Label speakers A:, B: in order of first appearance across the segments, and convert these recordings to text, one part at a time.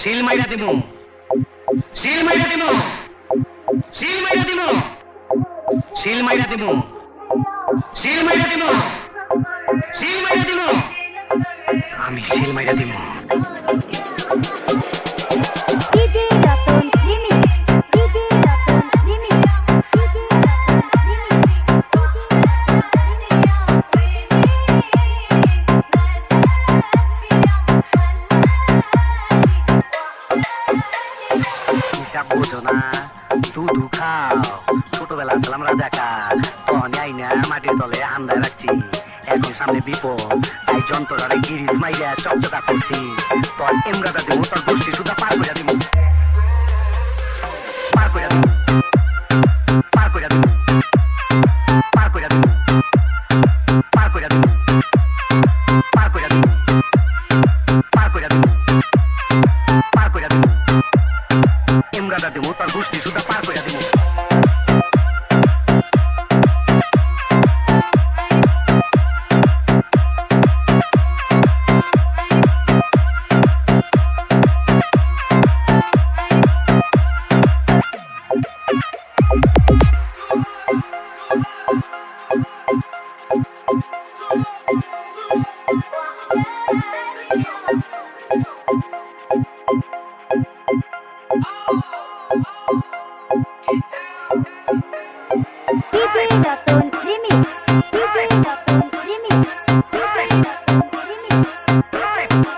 A: seal মাইরা দিমু seal মাইরা দিমু সিল মাইরা দিমু সিল মাইরা দিমু সিল মাইরা দিমু সিল মাইরা দিমু আমি সিল মাইরা দিমু
B: DJ Raton Remix DJ Raton Remix DJ
A: হিসাব বোঝো না দুধু খাও ছোটবেলা ছিলাম রাজাকা তখন যাই না মাটির তলে হান্দায় রাখছি এখন সামনে বিপদ তাই যন্ত্রটারে গিরিজ মাইরা চকচকা করছি তোর এমরাটা দিব তোর গোষ্ঠী সুদ্ধা পার করে দিব পার করে দিব পার করে দিব পার করে দিব পার করে দিব পার করে দিব পার করে দিব পার করে দিব এমরাটা দিব তোর গোষ্ঠী সুদ্ধা পার করে দিব
B: DJ Raton Remix DJ Raton Remix DJ Raton Remix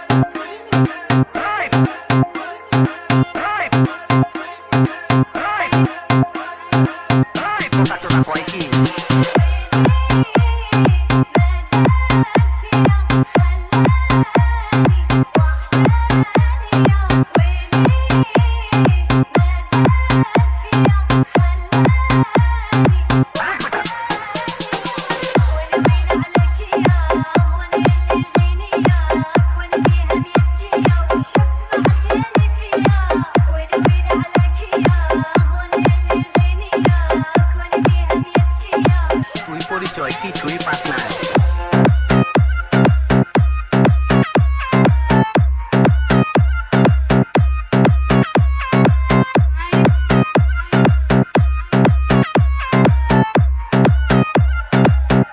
B: তুই পরিচয় কিছুই পাস না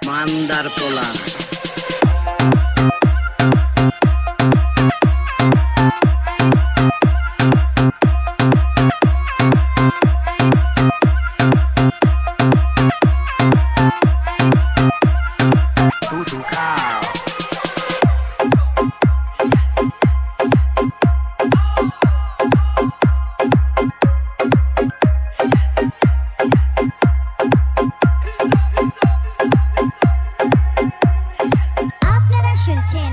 B: মান্দার পোলা দুধু খাও আপনারা শুনছেন